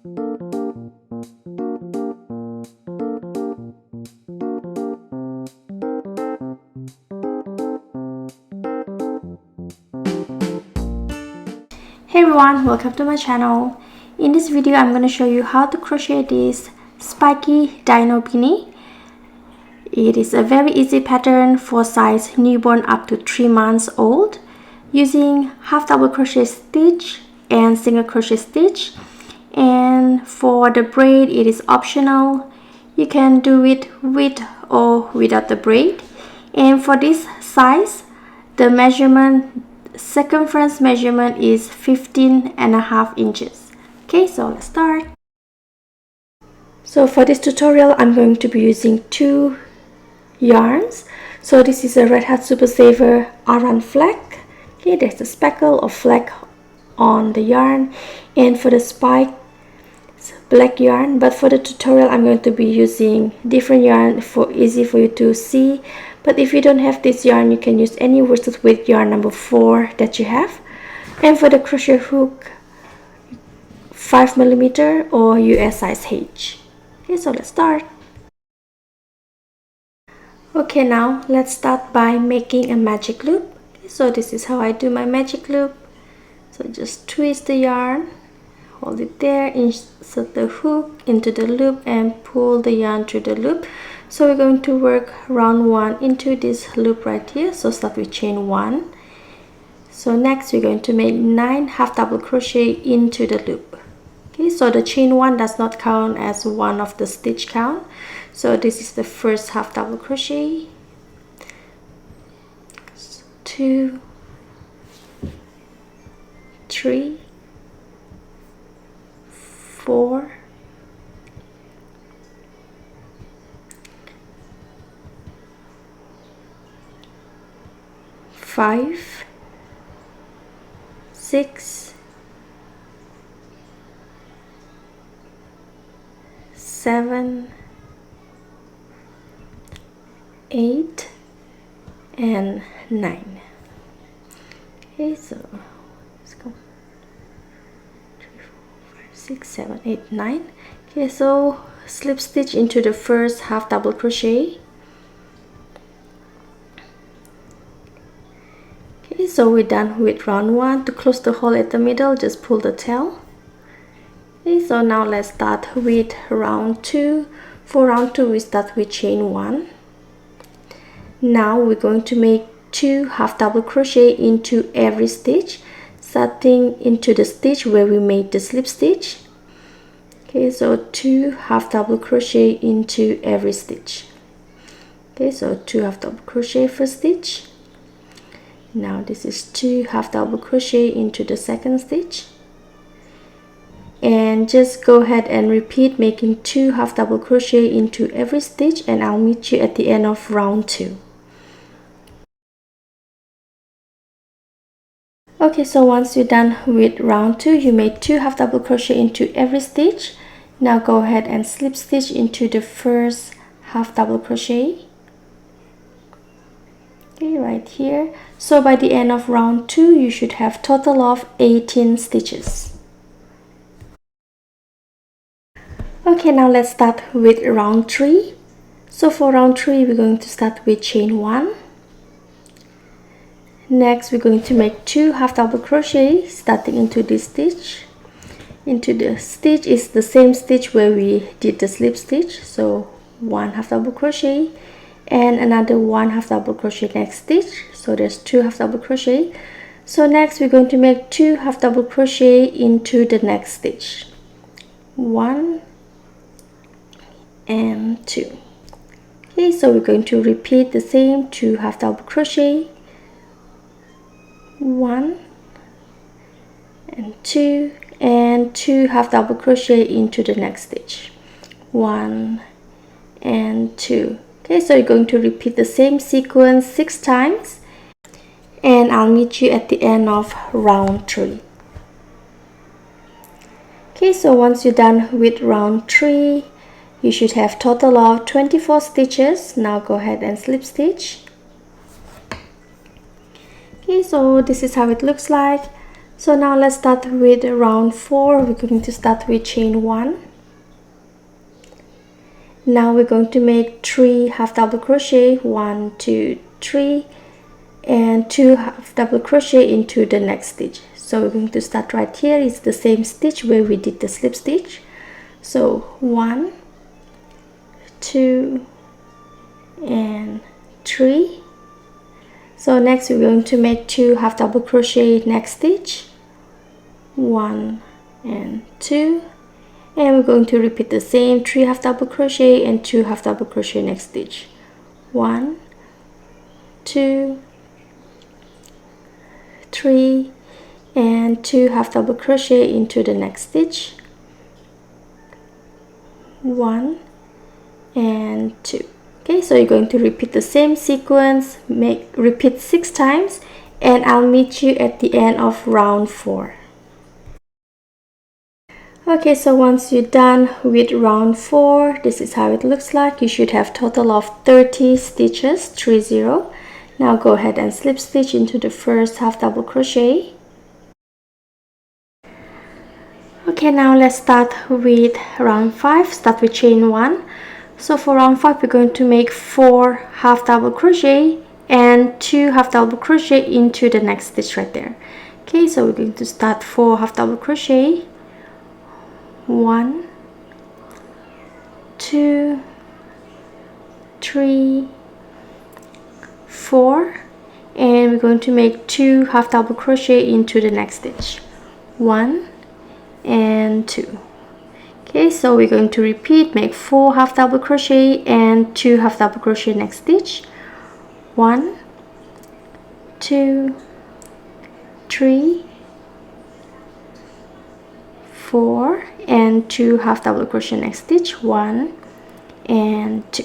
Hey everyone, welcome to my channel. In this video, I'm going to show you how to crochet this spiky dino beanie. It is a very easy pattern for size newborn up to 3 months old, using half double crochet stitch and single crochet stitch. And for the braid, it is optional. You can do it with or without the braid. And for this size, the circumference measurement is 15.5 inches. Okay, so let's start. So for this tutorial, I'm going to be using 2 yarns. So this is a Red Hat Super Saver Aran fleck. Okay, there's a speckle of fleck on the yarn, and for the spike, it's black yarn. But for the tutorial, I'm going to be using different yarn for easy for you to see. But if you don't have this yarn, you can use any worsted weight yarn number 4 that you have. And for the crochet hook, 5mm or US size H. Okay, so let's start. Okay, now let's start by making a magic loop. Okay, so this is how I do my magic loop. So just twist the yarn, hold it there, insert the hook into the loop and pull the yarn through the loop. So we're going to work round 1 into this loop right here. So start with chain 1. So next we're going to make 9 half double crochet into the loop. Okay, so the chain 1 does not count as one of the stitch count. So this is the first half double crochet. So 2, 3, 4, 5, 6, 7, 8, and 9. Okay, so let's go 3, 4, 5, 6, 7, 8, 9. Okay, so slip stitch into the first half double crochet. Okay, so we're done with round 1. To close the hole at the middle, just pull the tail. Okay, so now let's start with round 2. For round 2, we start with chain 1. Now we're going to make 2 half double crochet into every stitch, starting into the stitch where we made the slip stitch. Okay, so 2 half double crochet into every stitch. Okay, so 2 half double crochet first stitch. Now this is 2 half double crochet into the second stitch, and just go ahead and repeat making 2 half double crochet into every stitch, and I'll meet you at the end of round 2. Okay, so once you're done with round 2, you made 2 half double crochet into every stitch. Now go ahead and slip stitch into the first half double crochet. Okay, right here. So by the end of round 2, you should have total of 18 stitches. Okay, now let's start with round 3. So for round 3, we're going to start with chain 1. Next, we're going to make 2 half double crochet starting into this stitch. Into the stitch is the same stitch where we did the slip stitch. So 1 half double crochet and another 1 half double crochet next stitch. So there's 2 half double crochet. So next we're going to make 2 half double crochet into the next stitch. 1 and 2. Okay, so we're going to repeat the same 2 half double crochet, 1 and 2, and 2 half double crochet into the next stitch, 1 and 2. Okay, so you're going to repeat the same sequence 6 times, and I'll meet you at the end of round 3. Okay, so once you're done with round 3, you should have total of 24 stitches. Now go ahead and slip stitch. Okay, so this is how it looks like. So now let's start with round 4. We're going to start with chain 1. Now we're going to make 3 half double crochet, 1 2 3, and 2 half double crochet into the next stitch. So we're going to start right here. It's the same stitch where we did the slip stitch. So 1 2 and 3. So next we're going to make 2 half double crochet next stitch, 1 and 2, and we're going to repeat the same 3 half double crochet and 2 half double crochet next stitch, 1 2 3, and 2 half double crochet into the next stitch, 1 and 2. Okay, so you're going to repeat the same sequence, repeat 6 times, and I'll meet you at the end of round 4. Okay, so once you're done with round 4, this is how it looks like. You should have total of 30 stitches, 30. Now go ahead and slip stitch into the first half double crochet. Okay, now let's start with round 5. Start with chain 1. So for round 5, we're going to make 4 half double crochet and 2 half double crochet into the next stitch right there. Okay, so we're going to start 4 half double crochet, 1 2 3 4, and we're going to make 2 half double crochet into the next stitch, 1 and 2. Okay, so we're going to repeat, make 4 half double crochet and 2 half double crochet next stitch, 1 2 3 4, and 2 half double crochet next stitch, 1 and 2.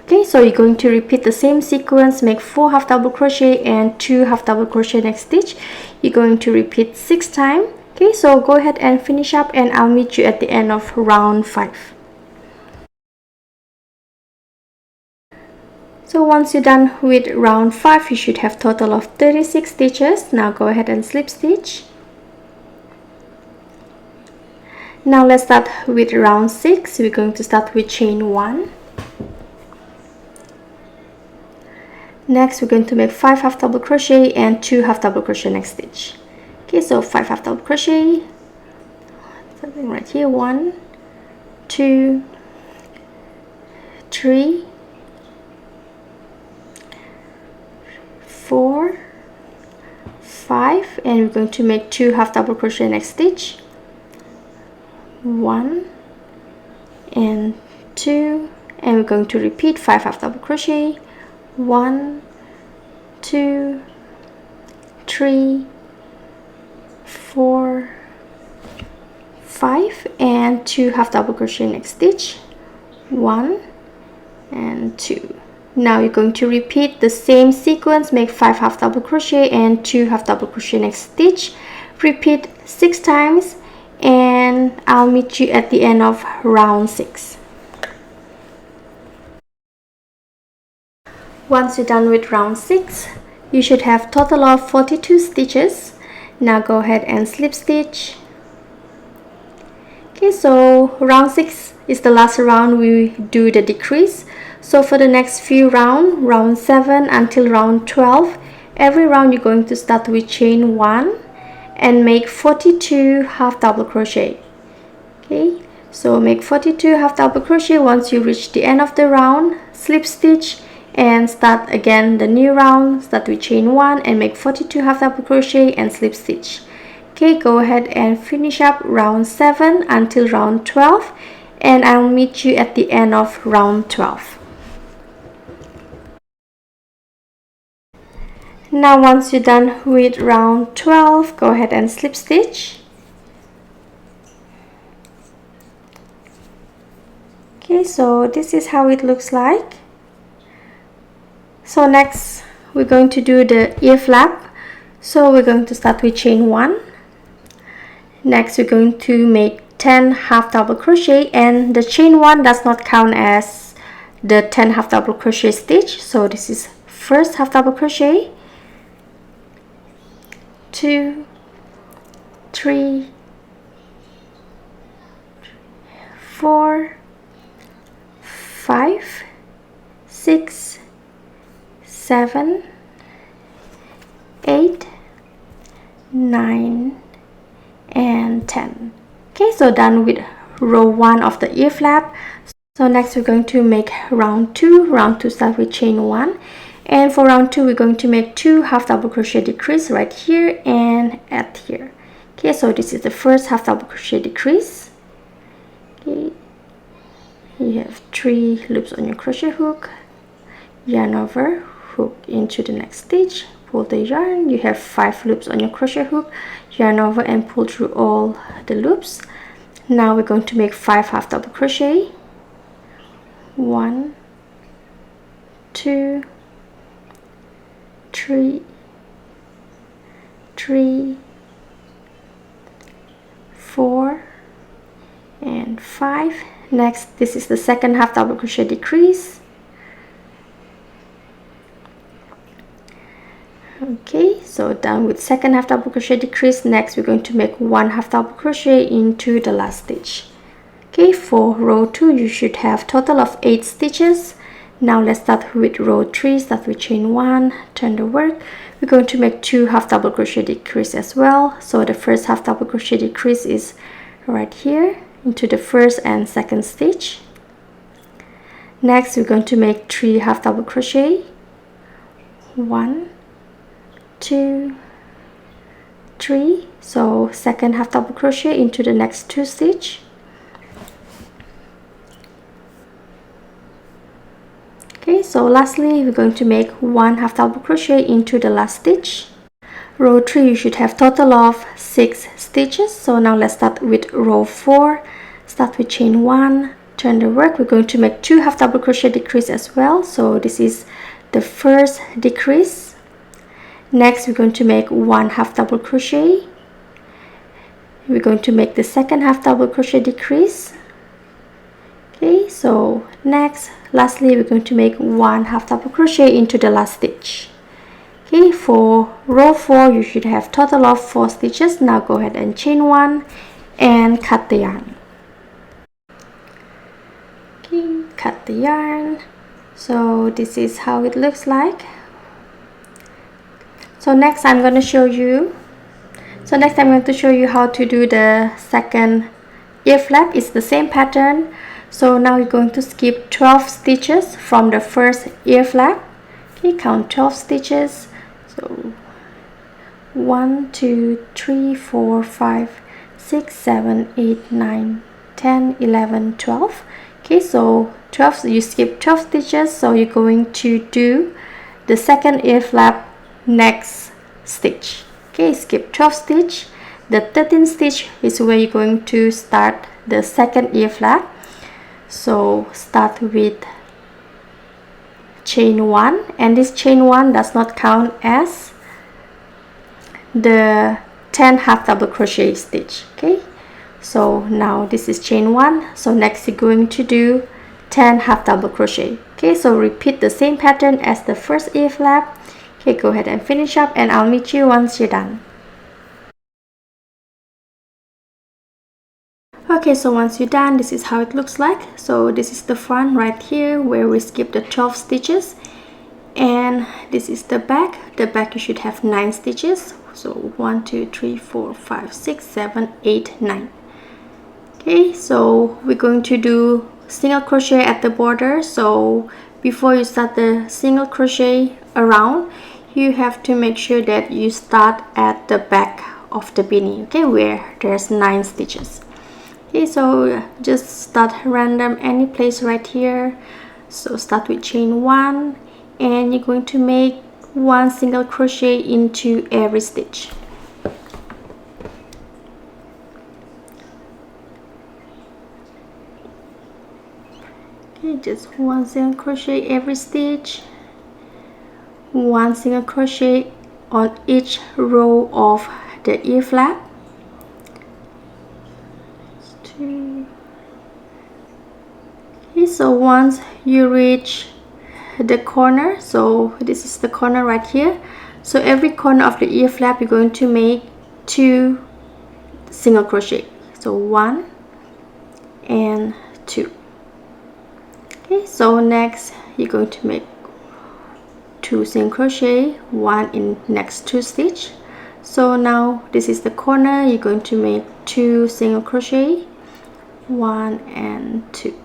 Okay, so you're going to repeat the same sequence, make 4 half double crochet and 2 half double crochet next stitch. You're going to repeat 6 times. Okay, so go ahead and finish up, and I'll meet you at the end of round 5. So once you're done with round 5, you should have total of 36 stitches. Now go ahead and slip stitch. Now let's start with round 6. We're going to start with chain 1. Next we're going to make 5 half double crochet and 2 half double crochet next stitch. Okay, so 5 half double crochet, something right here, 1 2 3 4 5, and we're going to make 2 half double crochet next stitch, 1 and 2, and we're going to repeat 5 half double crochet, 1 2 3 4 5, and 2 half double crochet next stitch, 1 and 2. Now you're going to repeat the same sequence, make 5 half double crochet and 2 half double crochet next stitch, repeat 6 times, and I'll meet you at the end of round 6. Once you're done with round 6, you should have total of 42 stitches. Now go ahead and slip stitch. Okay, so round 6 is the last round we do the decrease. So for the next few round 7 until round 12, every round you're going to start with chain 1 and make 42 half double crochet. Okay, so make 42 half double crochet. Once you reach the end of the round, slip stitch and start again the new round. Start with chain 1 and make 42 half double crochet and slip stitch. Okay, go ahead and finish up round 7 until round 12, and I'll meet you at the end of round 12. Now once you're done with round 12, go ahead and slip stitch. Okay, so this is how it looks like. So next we're going to do the ear flap. So we're going to start with chain 1. Next we're going to make 10 half double crochet, and the chain 1 does not count as the 10 half double crochet stitch. So this is first half double crochet, 2 3, 4, 5, 6, 7, 8, 9, and 10. Okay, so done with row 1 of the ear flap. So next we're going to make round 2. Round 2 start with chain 1, and for round 2 we're going to make 2 half double crochet decrease right here and at here. Okay, so this is the first half double crochet decrease. Okay, you have 3 loops on your crochet hook, yarn over, hook into the next stitch, pull the yarn. You have 5 loops on your crochet hook, yarn over and pull through all the loops. Now we're going to make 5 half double crochet. 1, 2, 3, 4, and 5. Next, this is the second half double crochet decrease. Okay, so done with second half double crochet decrease. Next we're going to make 1 half double crochet into the last stitch. Okay, for row 2 you should have total of 8 stitches. Now let's start with row 3. Start with chain 1, turn the work. We're going to make 2 half double crochet decrease as well. So the first half double crochet decrease is right here into the first and second stitch. Next we're going to make 3 half double crochet. 1, 2, 3. So second half double crochet into the next 2 stitch. Okay, so lastly we're going to make 1 half double crochet into the last stitch. Row 3 you should have total of 6 stitches. So now let's start with row 4. Start with chain 1, turn the work. We're going to make 2 half double crochet decrease as well. So this is the first decrease. Next we're going to make 1 half double crochet. We're going to make the second half double crochet decrease. Okay, so next, lastly we're going to make 1 half double crochet into the last stitch. Okay, for row 4 you should have total of 4 stitches. Now go ahead and chain 1 and cut the yarn. Okay, cut the yarn. So this is how it looks like. So next I'm going to show you how to do the second ear flap. It's the same pattern. So now you're going to skip 12 stitches from the first ear flap. Okay, count 12 stitches. So 1, 2, 3, 4, 5, 6, 7, 8, 9, 10, 11, 12. Okay, so 12, you skip 12 stitches, so you're going to do the second ear flap next stitch. Okay, skip 12 stitch. The 13th stitch is where you're going to start the second ear flap. So start with chain 1, and this chain 1 does not count as the 10 half double crochet stitch. Okay, so now this is chain 1. So next you're going to do 10 half double crochet. Okay, so repeat the same pattern as the first ear flap. Okay, go ahead and finish up, and I'll meet you once you're done. Okay, so once you're done, this is how it looks like. So this is the front right here where we skip the 12 stitches, and this is the back. The back you should have 9 stitches. So 1, 2, 3, 4, 5, 6, 7, 8, 9. Okay, so we're going to do single crochet at the border. So before you start the single crochet around, you have to make sure that you start at the back of the beanie, okay, where there's 9 stitches. Okay, so just start random any place right here. So start with chain 1, and you're going to make 1 single crochet into every stitch. Okay, just 1 single crochet every stitch, 1 single crochet on each row of the ear flap. Okay, so once you reach the corner, so this is the corner right here, so every corner of the ear flap you're going to make 2 single crochet. So 1 and 2. Okay, so next you're going to make 2 single crochet, 1 in next 2 stitch. So now this is the corner, you're going to make 2 single crochet, 1 and 2.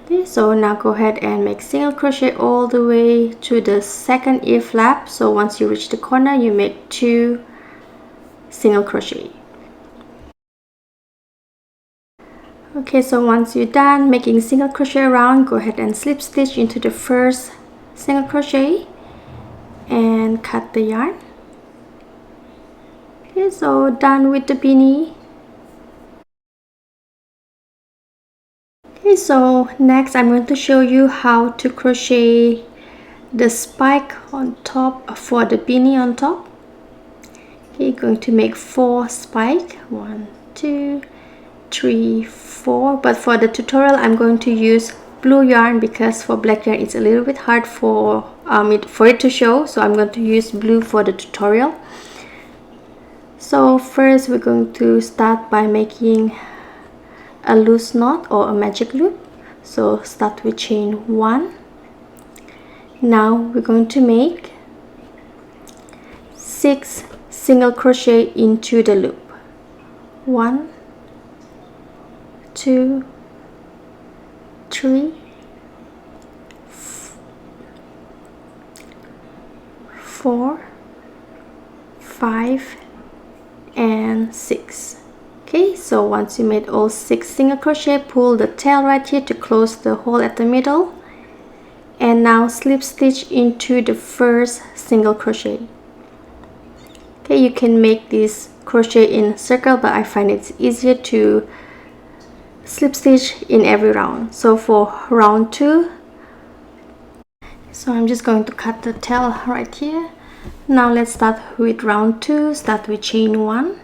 Okay, so now go ahead and make single crochet all the way to the second ear flap. So once you reach the corner, you make 2 single crochet. Okay, so once you're done making single crochet around, go ahead and slip stitch into the first single crochet and cut the yarn. Okay, so done with the beanie. Okay, so next I'm going to show you how to crochet the spike on top for the beanie on top. Okay, going to make 4 spike, 1, 2, 3, 4, but for the tutorial I'm going to use blue yarn because for black yarn it's a little bit hard for it to show, so I'm going to use blue for the tutorial. So first we're going to start by making a loose knot or a magic loop. So start with chain 1. Now we're going to make 6 single crochet into the loop. 1, 2, 3, 4, 5 and 6. Okay, so once you made all 6 single crochet, pull the tail right here to close the hole at the middle, and now slip stitch into the first single crochet. Okay, you can make this crochet in circle, but I find it's easier to slip stitch in every round. So for round 2, so I'm just going to cut the tail right here. Now let's start with round 2. Start with chain 1.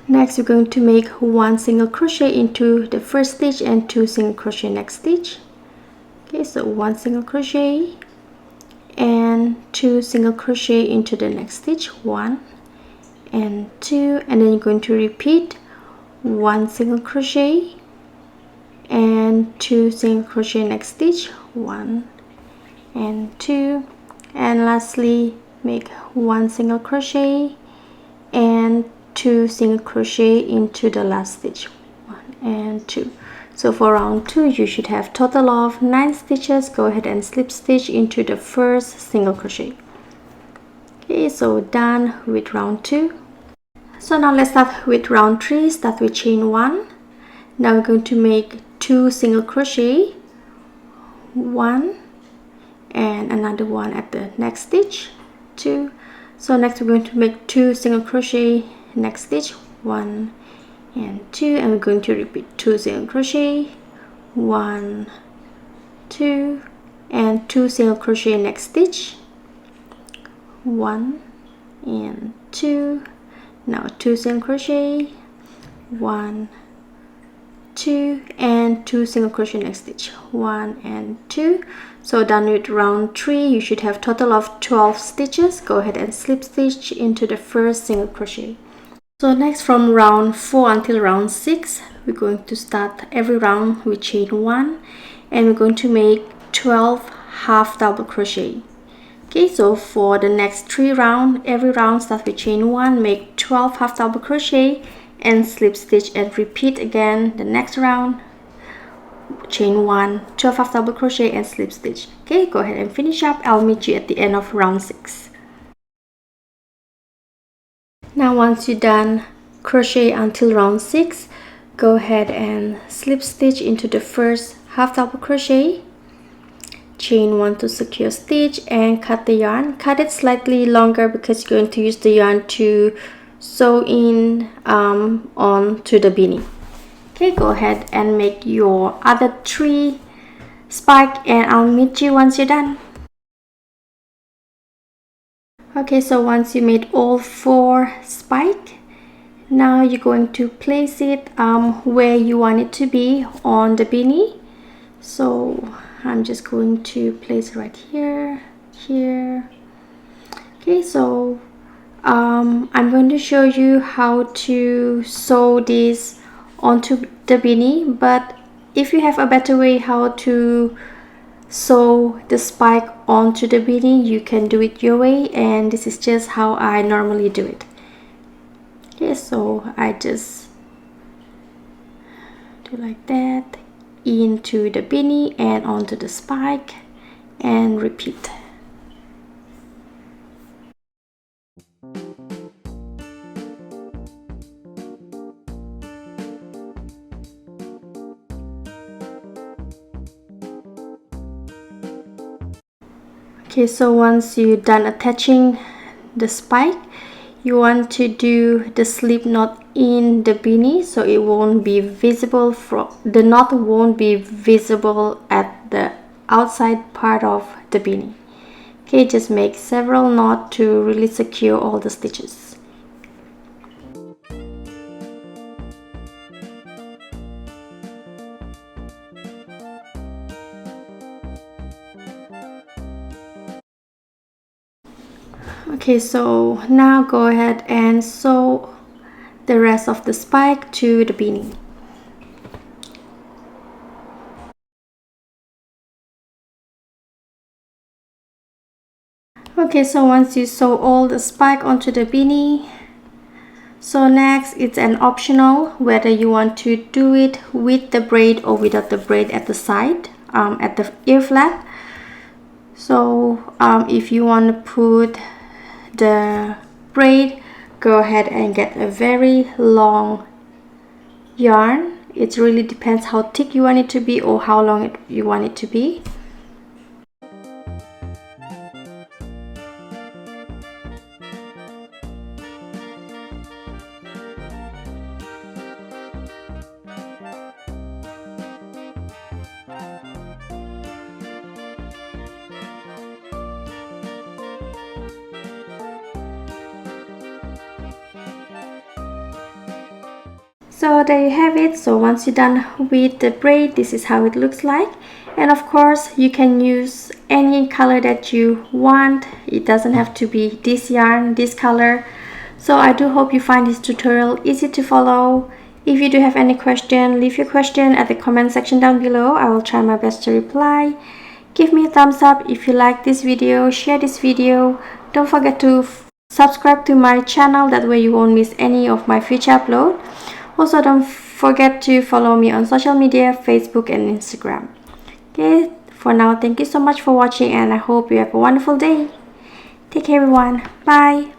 Next we're going to make 1 single crochet into the first stitch and 2 single crochet next stitch. Okay, so 1 single crochet and 2 single crochet into the next stitch, 1 and 2, and then you're going to repeat 1 single crochet and 2 single crochet next stitch, 1 and 2, and lastly make 1 single crochet and 2 single crochet into the last stitch, 1 and 2. So for round 2 you should have total of 9 stitches. Go ahead and slip stitch into the first single crochet. Okay, so done with round 2. So now let's start with round 3. Start with chain 1. Now we're going to make 2 single crochet, 1 and another one at the next stitch, 2. So next we're going to make 2 single crochet next stitch, 1 and 2, and we're going to repeat 2 single crochet, 1, 2, and 2 single crochet next stitch, 1 and 2. Now 2 single crochet, 1, 2, and 2 single crochet next stitch, 1 and 2. So done with round 3. You should have total of 12 stitches. Go ahead and slip stitch into the first single crochet. So next, from round 4 until round 6, we're going to start every round with chain 1, and we're going to make 12 half double crochet. Okay, so for the next 3 rounds, every round start with chain 1, make 12 half double crochet and slip stitch, and repeat again the next round, chain 1, 12 half double crochet and slip stitch. Okay, go ahead and finish up. I'll meet you at the end of round 6. Now once you're done crochet until round 6, go ahead and slip stitch into the first half double crochet, chain 1 to secure stitch, and cut the yarn. Cut it slightly longer because you're going to use the yarn to sew in onto the beanie. Okay, go ahead and make your other 3 spike, and I'll meet you once you're done. Okay, so once you made all 4 spike, now you're going to place it where you want it to be on the beanie. So I'm just going to place it right here, here. Okay, so I'm going to show you how to sew this onto the beanie, but if you have a better way how to sew the spike onto the beanie, you can do it your way, and this is just how I normally do it. Okay, so I just do like that into the beanie and onto the spike and repeat. Okay, so once you're done attaching the spike, you want to do the slip knot in the beanie so it won't be visible the knot won't be visible at the outside part of the beanie. Okay, just make several knots to really secure all the stitches. Okay, so now go ahead and sew the rest of the spike to the beanie. Okay, so once you sew all the spike onto the beanie, so next it's an optional whether you want to do it with the braid or without the braid at the side, at the ear flap. So if you want to put the braid, go ahead and get a very long yarn. It really depends how thick you want it to be or how long you want it to be. So there you have it. So once you're done with the braid, this is how it looks like. And of course you can use any color that you want. It doesn't have to be this yarn, this color. So I do hope you find this tutorial easy to follow. If you do have any question, leave your question at the comment section down below. I will try my best to reply. Give me a thumbs up if you like this video, share this video. Don't forget to subscribe to my channel, that way you won't miss any of my future upload. Also, don't forget to follow me on social media, Facebook and Instagram. Okay, for now, thank you so much for watching and I hope you have a wonderful day. Take care everyone. Bye.